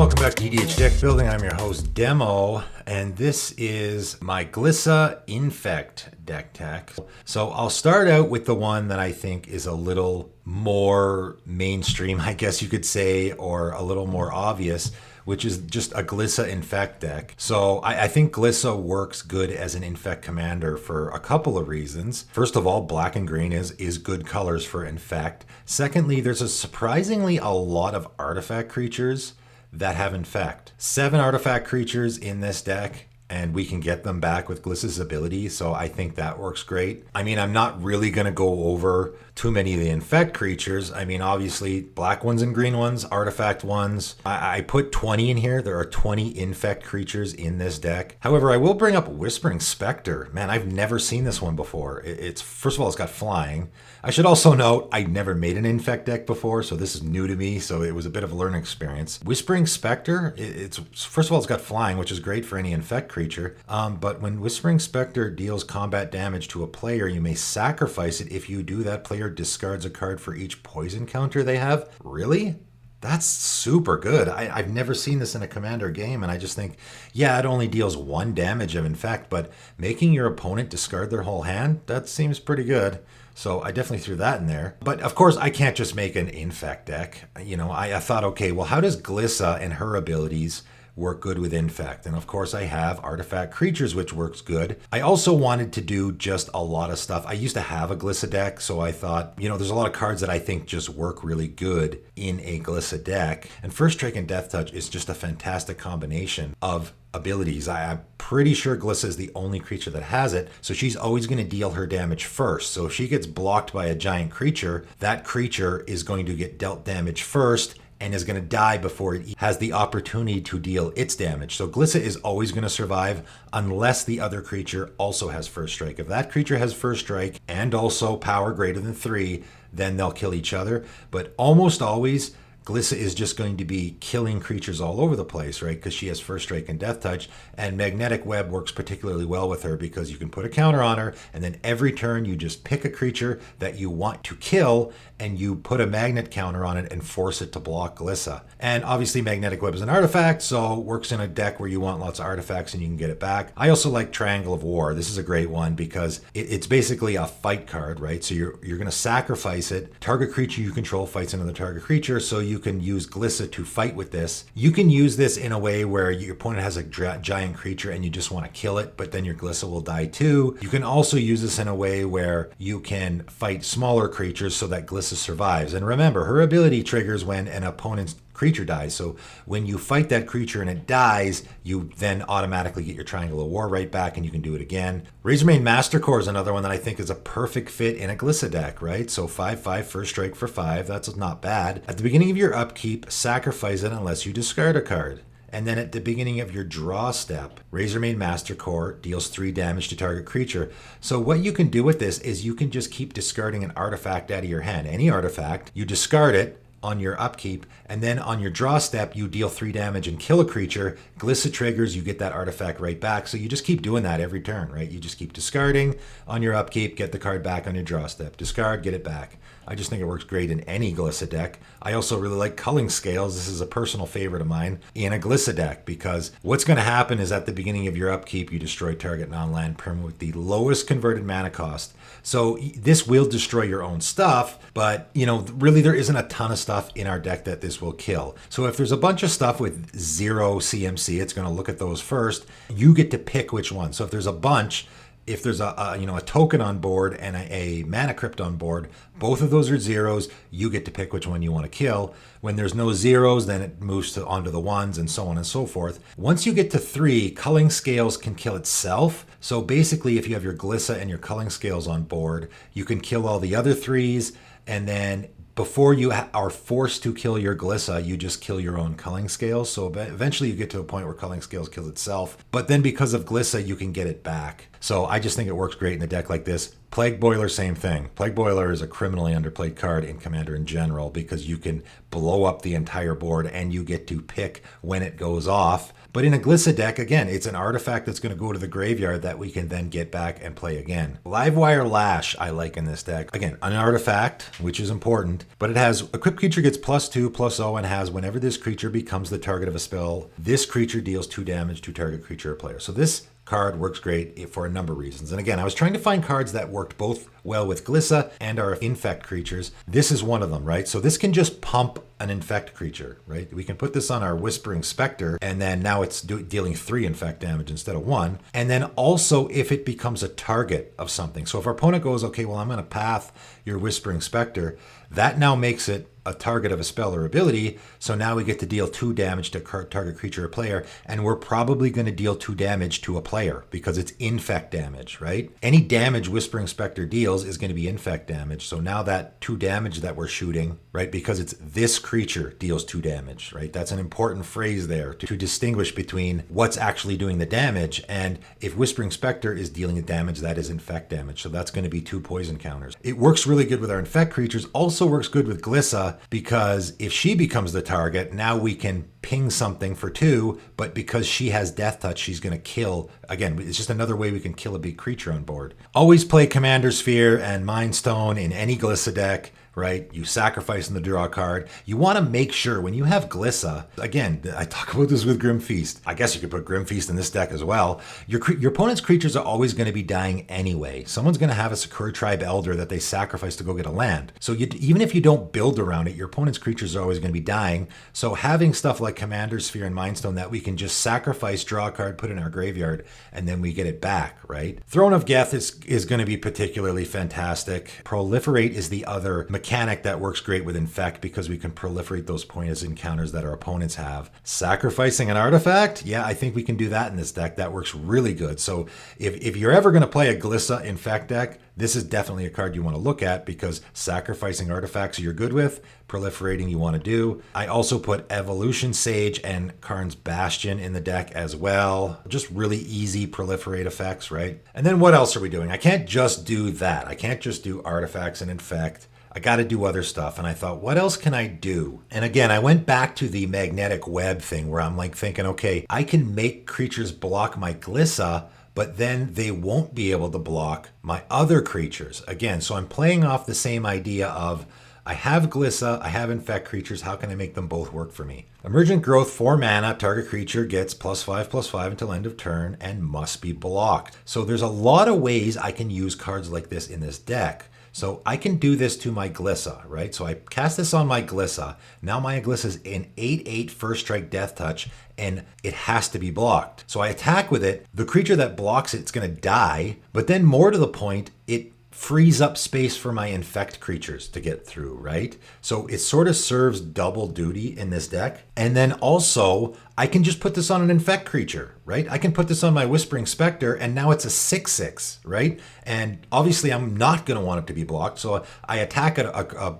welcome back to EDH Deck Building. I'm your host, Demo, and this is my Glissa Infect deck tech. So I'll start out with the one that I think is a little more mainstream, I guess you could say, or a little more obvious, which is just a Glissa Infect deck. So I think Glissa works good as an Infect commander for a couple of reasons. First of all, black and green is good colors for Infect. Secondly, there's a surprisingly a lot of artifact creatures that have Infect. 7 artifact creatures in this deck, and we can get them back with Glissa's ability, so I think that works great. I mean, I'm not really going to go over too many of the Infect creatures. I mean, obviously, black ones and green ones, artifact ones. I put 20 in here. There are 20 Infect creatures in this deck. However, I will bring up Whispering Spectre. Man, I've never seen this one before. It's first of all, it's got flying. I should also note, I never made an Infect deck before, so this is new to me, so it was a bit of a learning experience. Whispering Spectre, it's first of all, it's got flying, which is great for any Infect creature, but when Whispering Spectre deals combat damage to a player, you may sacrifice it. If you do, that player discards a card for each poison counter they have. Really? That's super good. I've never seen this in a commander game, and I just think, yeah, it only deals 1 damage of Infect, but making your opponent discard their whole hand, that seems pretty good. So I definitely threw that in there. But of course, I can't just make an Infect deck. You know, I thought, okay, well, how does Glissa and her abilities work good with Infect? And of course, I have artifact creatures, which works good. I also wanted to do just a lot of stuff. I used to have a Glissa deck, so I thought, you know, there's a lot of cards that I think just work really good in a Glissa deck. And First Strike and Death Touch is just a fantastic combination of abilities. I'm pretty sure Glissa is the only creature that has it, so she's always going to deal her damage first. So if she gets blocked by a giant creature, that creature is going to get dealt damage first and is going to die before it has the opportunity to deal its damage. So Glissa is always going to survive unless the other creature also has First Strike. If that creature has First Strike and also power greater than 3, then they'll kill each other. But almost always, Glissa is just going to be killing creatures all over the place, right? Because she has First Strike and Death Touch, and Magnetic Web works particularly well with her because you can put a counter on her, and then every turn you just pick a creature that you want to kill, and you put a magnet counter on it and force it to block Glissa. And obviously Magnetic Web is an artifact, so it works in a deck where you want lots of artifacts and you can get it back. I also like Triangle of War. This is a great one because it's basically a fight card, right? So you're going to sacrifice it. Target creature you control fights another target creature, so you can use Glissa to fight with this. You can use this in a way where your opponent has a giant creature and you just want to kill it, but then your Glissa will die too. You can also use this in a way where you can fight smaller creatures so that Glissa survives. And remember, her ability triggers when an opponent's creature dies. So when you fight that creature and it dies, you then automatically get your Triangle of War right back and you can do it again. Razormane Mastercore is another one that I think is a perfect fit in a Glissa deck, right? So 5/5 First Strike for 5, that's not bad. At the beginning of your upkeep, sacrifice it unless you discard a card. And then at the beginning of your draw step, Razormane Mastercore deals 3 damage to target creature. So what you can do with this is you can just keep discarding an artifact out of your hand. Any artifact, you discard it on your upkeep, and then on your draw step, you deal 3 damage and kill a creature. Glissa triggers, you get that artifact right back. So you just keep doing that every turn, right? You just keep discarding on your upkeep, get the card back on your draw step. Discard, get it back. I just think it works great in any Glissa deck. I also really like Culling Scales. This is a personal favorite of mine in a Glissa deck because what's going to happen is at the beginning of your upkeep, you destroy target non-land permanent with the lowest converted mana cost. So this will destroy your own stuff, but you know, really there isn't a ton of stuff in our deck that this will kill. So if there's a bunch of stuff with 0 CMC, it's going to look at those first. You get to pick which one. So if there's a bunch, if there's a token on board and a mana crypt on board, both of those are 0s. You get to pick which one you want to kill. When there's no 0s, then it moves onto the 1s and so on and so forth. Once you get to 3, Culling Scales can kill itself. So basically, if you have your Glissa and your Culling Scales on board, you can kill all the other 3s, and then before you are forced to kill your Glissa, you just kill your own Culling Scales. So eventually you get to a point where Culling Scales kills itself. But then because of Glissa, you can get it back. So I just think it works great in a deck like this. Plague Boiler, same thing. Plague Boiler is a criminally underplayed card in Commander in general because you can blow up the entire board and you get to pick when it goes off. But in a Glissa deck, again, it's an artifact that's going to go to the graveyard that we can then get back and play again. Livewire Lash I like in this deck. Again, an artifact, which is important, but it has equipped creature gets +2/+0 and has whenever this creature becomes the target of a spell, this creature deals 2 damage to target creature or player. So this card works great for a number of reasons. And again, I was trying to find cards that worked both well with Glissa and our Infect creatures. This is one of them, right? So this can just pump an Infect creature, right? We can put this on our Whispering Spectre, and then now it's dealing 3 Infect damage instead of 1. And then also if it becomes a target of something. So if our opponent goes, okay, well, I'm going to path your Whispering Spectre, that now makes it a target of a spell or ability. So now we get to deal 2 damage to target creature or player, and we're probably going to deal 2 damage to a player because it's Infect damage, right? Any damage Whispering Spectre deals is going to be Infect damage. So now that 2 damage that we're shooting, right, because it's this creature deals 2 damage, right? That's an important phrase there to distinguish between what's actually doing the damage, and if Whispering Spectre is dealing the damage, that is Infect damage. So that's going to be 2 poison counters. It works really good with our Infect creatures, also works good with Glissa, because if she becomes the target, now we can ping something for 2, but because she has Death Touch, she's going to kill. Again, it's just another way we can kill a big creature on board. Always play Commander Sphere and Mind Stone in any Glissa deck, right? You sacrifice in the draw card. You want to make sure when you have Glissa, again, I talk about this with Grim Feast. I guess you could put Grim Feast in this deck as well. Your opponent's creatures are always going to be dying anyway. Someone's going to have a Sakura Tribe Elder that they sacrifice to go get a land. So even if you don't build around it, your opponent's creatures are always going to be dying. So having stuff like Commander Sphere and Mind Stone that we can just sacrifice, draw a card, put in our graveyard, and then we get it back, right? Throne of Geth is going to be particularly fantastic. Proliferate is the other mechanic that works great with Infect because we can proliferate those pointless encounters that our opponents have. Sacrificing an artifact? Yeah, I think we can do that in this deck. That works really good. So if you're ever going to play a Glissa Infect deck, this is definitely a card you want to look at because sacrificing artifacts you're good with, proliferating you want to do. I also put Evolution Sage and Karn's Bastion in the deck as well. Just really easy proliferate effects, right? And then what else are we doing? I can't just do that. I can't just do artifacts and Infect. I got to do other stuff. And I thought, what else can I do? And again, I went back to the magnetic web thing where I'm like thinking, okay, I can make creatures block my Glissa, but then they won't be able to block my other creatures. Again, so I'm playing off the same idea of I have Glissa, I have Infect creatures, how can I make them both work for me? Emergent Growth, 4 mana, target creature gets +5/+5 until end of turn and must be blocked. So there's a lot of ways I can use cards like this in this deck. So I can do this to my Glissa, right? So I cast this on my Glissa. Now my Glissa is an 8/8 first strike Death Touch, and it has to be blocked. So I attack with it. The creature that blocks it's going to die, but then more to the point, it frees up space for my Infect creatures to get through, right? So it sort of serves double duty in this deck. And then also, I can just put this on an Infect creature, right? I can put this on my Whispering Spectre, and now it's a 6/6, right? And obviously, I'm not going to want it to be blocked, so I attack an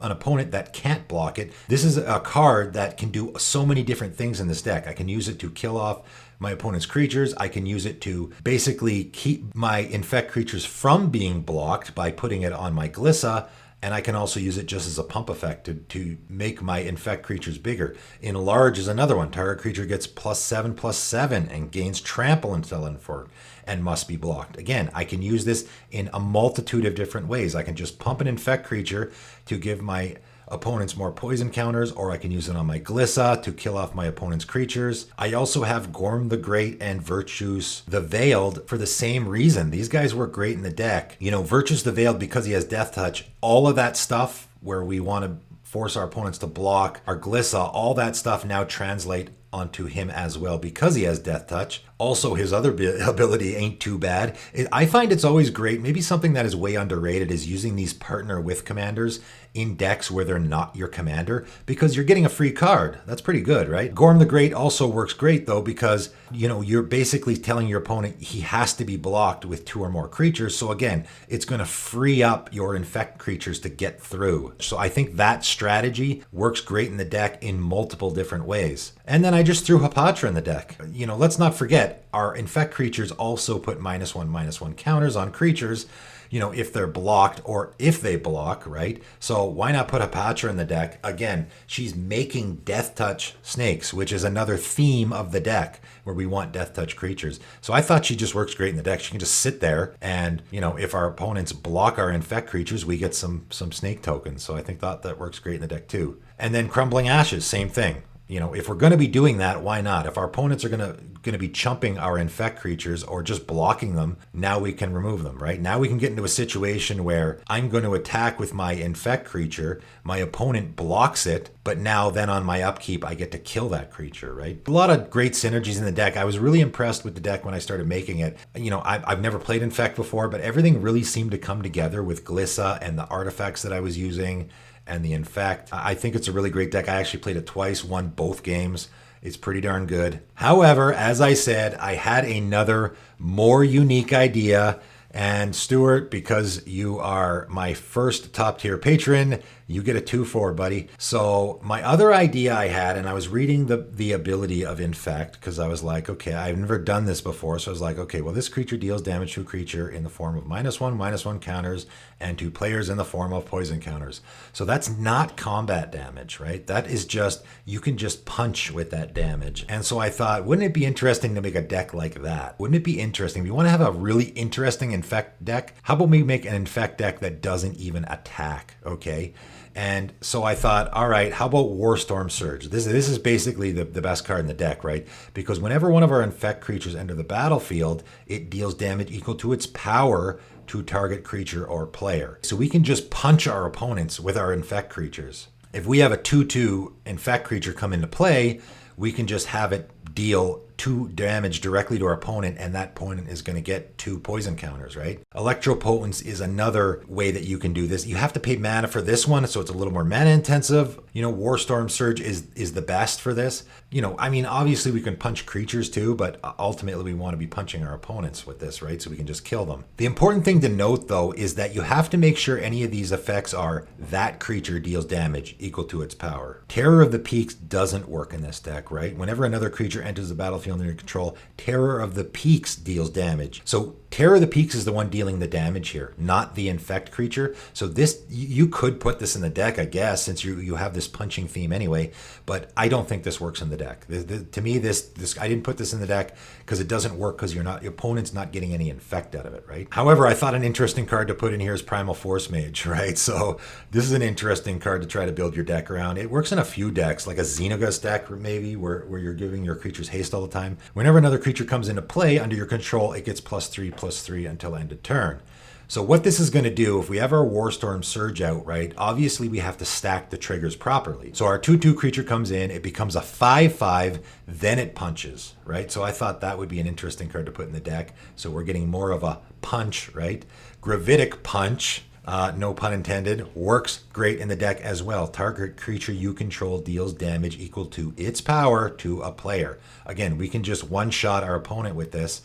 opponent that can't block it. This is a card that can do so many different things in this deck. I can use it to kill off my opponent's creatures. I can use it to basically keep my Infect creatures from being blocked by putting it on my Glissa. And I can also use it just as a pump effect to make my Infect creatures bigger. Enlarge is another one. Target creature gets +7/+7 and gains trample until end for and must be blocked. Again, I can use this in a multitude of different ways. I can just pump an Infect creature to give my opponents more poison counters, or I can use it on my Glissa to kill off my opponent's creatures. I also have Gorm the Great and Virtues the Veiled for the same reason. These guys work great in the deck. You know, Virtues the Veiled, because he has Death Touch, all of that stuff where we want to force our opponents to block our Glissa, all that stuff now translate onto him as well because he has Death Touch. Also, his other ability ain't too bad. I find it's always great. Maybe something that is way underrated is using these partner with commanders in decks where they're not your commander, because you're getting a free card. That's pretty good, right? Gorm the Great also works great though, because you know you're basically telling your opponent he has to be blocked with 2 or more creatures. So again, it's going to free up your Infect creatures to get through. So I think that strategy works great in the deck in multiple different ways. And then I just threw Hapatra in the deck. You know, let's not forget, forget, our infect creatures also put -1/-1 counters on creatures, if they're blocked or if they block, right? So why not put a Patron in the deck? Again, she's making Death Touch snakes, which is another theme of the deck where we want Death Touch creatures. So I thought she just works great in the deck. She can just sit there and, if our opponents block our infect creatures, we get some snake tokens. So I think that works great in the deck too. And then Crumbling Ashes, same thing. If we're going to be doing that, why not? If our opponents are going to be chumping our infect creatures or just blocking them, now we can remove them, right? Now we can get into a situation where I'm going to attack with my infect creature, my opponent blocks it, but now then on my upkeep, I get to kill that creature, right? A lot of great synergies in the deck. I was really impressed with the deck when I started making it. I've never played infect before, but everything really seemed to come together with Glissa and the artifacts that I was using and the Infect. I think it's a really great deck. I actually played it twice, won both games. It's pretty darn good. However, as I said, I had another more unique idea. And Stewart, because you are my first top tier patron, you get a 2/4, buddy. So my other idea I had, and I was reading the ability of Infect, because I was like, okay, I've never done this before. So I was like, okay, well, this creature deals damage to a creature in the form of -1/-1 counters and to players in the form of poison counters. So that's not combat damage, right? That is just, you can just punch with that damage. And so I thought, wouldn't it be interesting to make a deck like that? Wouldn't it be interesting? If you want to have a really interesting Infect deck, how about we make an Infect deck that doesn't even attack, okay? And so I thought, all right, how about Warstorm Surge? This is basically the best card in the deck, right? Because whenever one of our infect creatures enter the battlefield, it deals damage equal to its power to target creature or player. So we can just punch our opponents with our infect creatures. If we have a 2/2 infect creature come into play, we can just have it deal 2 damage directly to our opponent, and that opponent is going to get 2 poison counters, right? Electropotence is another way that you can do this. You have to pay mana for this one, so it's a little more mana intensive. Warstorm Surge is the best for this. Obviously we can punch creatures too, but ultimately we want to be punching our opponents with this, right? So we can just kill them. The important thing to note though is that you have to make sure any of these effects are that creature deals damage equal to its power. Terror of the Peaks doesn't work in this deck, right? Whenever another creature enters the battlefield under your control, Terror of the Peaks deals damage. So Terror of the Peaks is the one dealing the damage here, not the infect creature. So this, you could put this in the deck, I guess, since you have this punching theme anyway, but I don't think this works in the deck. To me, this I didn't put this in the deck because it doesn't work because your opponent's not getting any infect out of it, right? However, I thought an interesting card to put in here is Primal Force Mage, right? So this is an interesting card to try to build your deck around. It works in a few decks, like a Xenogust deck maybe, where you're giving your creatures haste all the time. Whenever another creature comes into play under your control, it gets +3/+3 until end of turn. So what this is going to do, if we have our Warstorm Surge out, right, obviously we have to stack the triggers properly. So our 2/2 creature comes in, it becomes a 5/5, then it punches, right? So I thought that would be an interesting card to put in the deck. So we're getting more of a punch, right? Gravitic Punch, no pun intended, works great in the deck as well. Target creature you control deals damage equal to its power to a player. Again, we can just one-shot our opponent with this.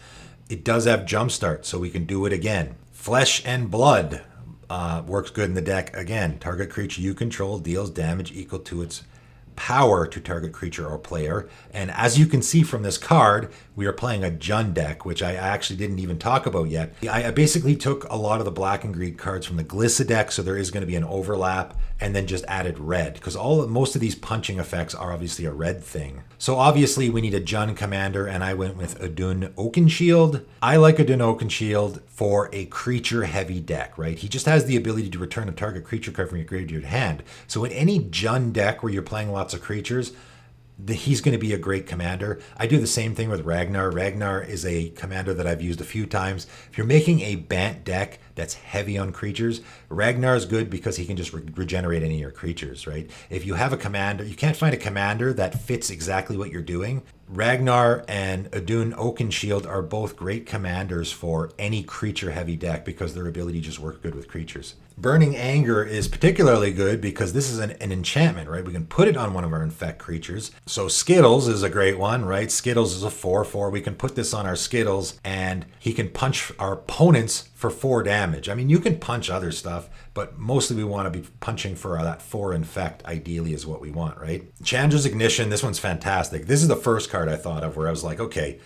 It does have Jumpstart, so we can do it again. Flesh and Blood works good in the deck. Again, target creature you control deals damage equal to its power to target creature or player. And as you can see from this card, we are playing a Jund deck, which I actually didn't even talk about yet. I basically took a lot of the black and green cards from the Glissa deck, so there is going to be an overlap, and then just added red, because most of these punching effects are obviously a red thing. So obviously we need a Jund commander, and I went with Adun Oakenshield. I like Adun Oakenshield for a creature-heavy deck, right? He just has the ability to return a target creature card from your graveyard to your hand. So in any Jund deck where you're playing lots of creatures, he's going to be a great commander. I do the same thing with Ragnar. Ragnar is a commander that I've used a few times. If you're making a Bant deck that's heavy on creatures, Ragnar is good because he can just regenerate any of your creatures, right? If you have a commander, you can't find a commander that fits exactly what you're doing. Ragnar and Adun Oakenshield are both great commanders for any creature-heavy deck because their ability just works good with creatures. Burning Anger is particularly good because this is an enchantment, right? We can put it on one of our infect creatures. So Skittles is a great one, right? Skittles is a 4/4. We can put this on our Skittles and he can punch our opponents for 4 damage. I mean, you can punch other stuff, but mostly we want to be punching for that 4 infect, ideally is what we want, right? Chandra's Ignition, this one's fantastic. This is the first card I thought of where I was like, okay,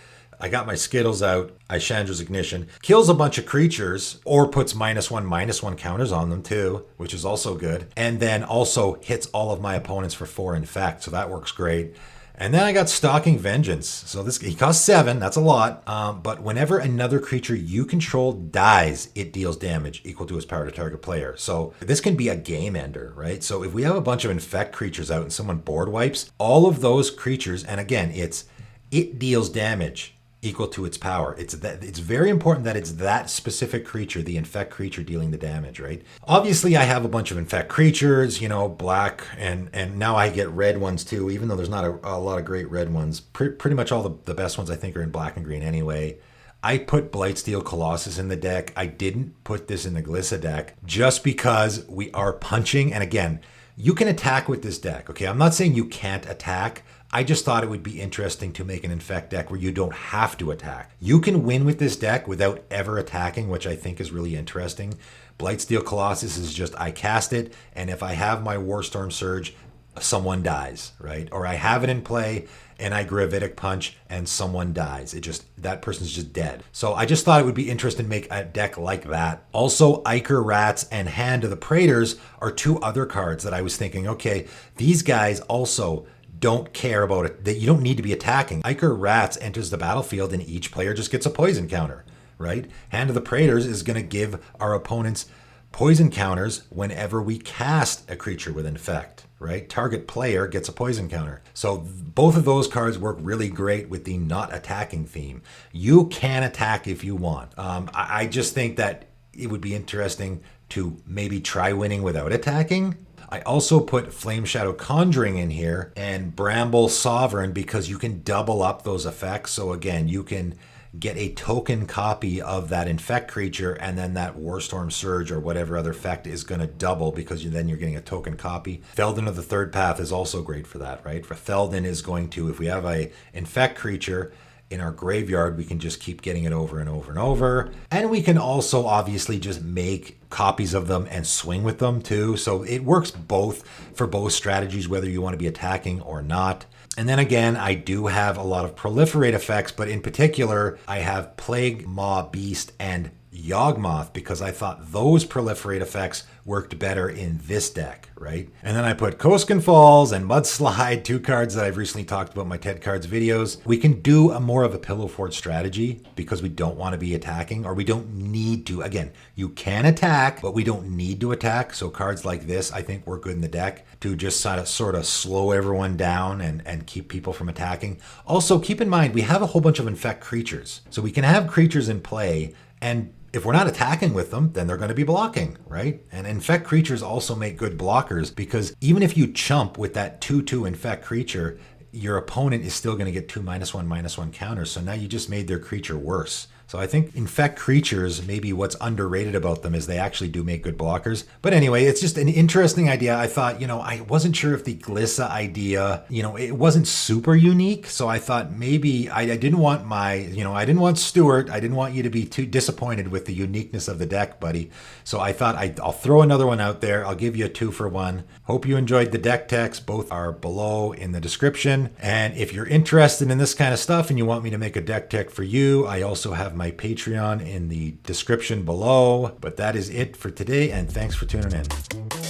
I got my Skittles out. I Chandra's Ignition. Kills a bunch of creatures or puts -1/-1 counters on them too, which is also good. And then also hits all of my opponents for 4 Infect. So that works great. And then I got Stalking Vengeance. So he costs 7. That's a lot. But whenever another creature you control dies, it deals damage equal to its power to target player. So this can be a game ender, right? So if we have a bunch of Infect creatures out and someone board wipes, all of those creatures, and again, it deals damage equal to its power. It's very important that it's that specific creature, the Infect creature, dealing the damage, right? Obviously, I have a bunch of Infect creatures, black, and now I get red ones too, even though there's not a lot of great red ones. Pretty much all the best ones I think are in black and green anyway. I put Blightsteel Colossus in the deck. I didn't put this in the Glissa deck just because we are punching. And again, you can attack with this deck, okay? I'm not saying you can't attack. I just thought it would be interesting to make an Infect deck where you don't have to attack. You can win with this deck without ever attacking, which I think is really interesting. Blightsteel Colossus is just, I cast it, and if I have my Warstorm Surge, someone dies, right? Or I have it in play, and I Gravitic Punch, and someone dies. That person's just dead. So I just thought it would be interesting to make a deck like that. Also, Ichor Rats and Hand of the Praetors are 2 other cards that I was thinking, okay, these guys also don't care about it, that you don't need to be attacking. Ichor Rats enters the battlefield and each player just gets a poison counter, right? Hand of the Praetors is going to give our opponents poison counters whenever we cast a creature with Infect, right? Target player gets a poison counter. So both of those cards work really great with the not attacking theme. You can attack if you want. I just think that it would be interesting to maybe try winning without attacking. I also put Flame Shadow Conjuring in here and Bramble Sovereign because you can double up those effects. So again, you can get a token copy of that Infect creature, and then that Warstorm Surge or whatever other effect is going to double because then you're getting a token copy. Feldon of the Third Path is also great for that, right? For Feldon is going to, if we have a Infect creature in our graveyard, we can just keep getting it over and over and over. And we can also obviously just make copies of them and swing with them too. So it works for both strategies, whether you want to be attacking or not. And then again, I do have a lot of proliferate effects, but in particular, I have Plague, Maw, Beast, and Yawgmoth because I thought those proliferate effects worked better in this deck, right? And then I put Koskin Falls and Mudslide, 2 cards that I've recently talked about in my TED Cards videos. We can do more of a pillow fort strategy because we don't want to be attacking, or we don't need to. Again, you can attack, but we don't need to attack. So cards like this, I think, work good in the deck to just sort of slow everyone down and keep people from attacking. Also, keep in mind, we have a whole bunch of Infect creatures. So we can have creatures in play, and if we're not attacking with them, then they're going to be blocking, right? And Infect creatures also make good blockers because even if you chump with that 2/2 Infect creature, your opponent is still going to get 2 -1/-1 counters. So now you just made their creature worse. So I think Infect creatures, maybe what's underrated about them is they actually do make good blockers. But anyway, it's just an interesting idea. I thought, I wasn't sure if the Glissa idea, it wasn't super unique. So I thought maybe I didn't want I didn't want Stewart. I didn't want you to be too disappointed with the uniqueness of the deck, buddy. So I thought I'll throw another one out there. I'll give you a 2-for-1. Hope you enjoyed the deck techs. Both are below in the description. And if you're interested in this kind of stuff and you want me to make a deck tech for you, I also have my Patreon in the description below. But that is it for today, and thanks for tuning in.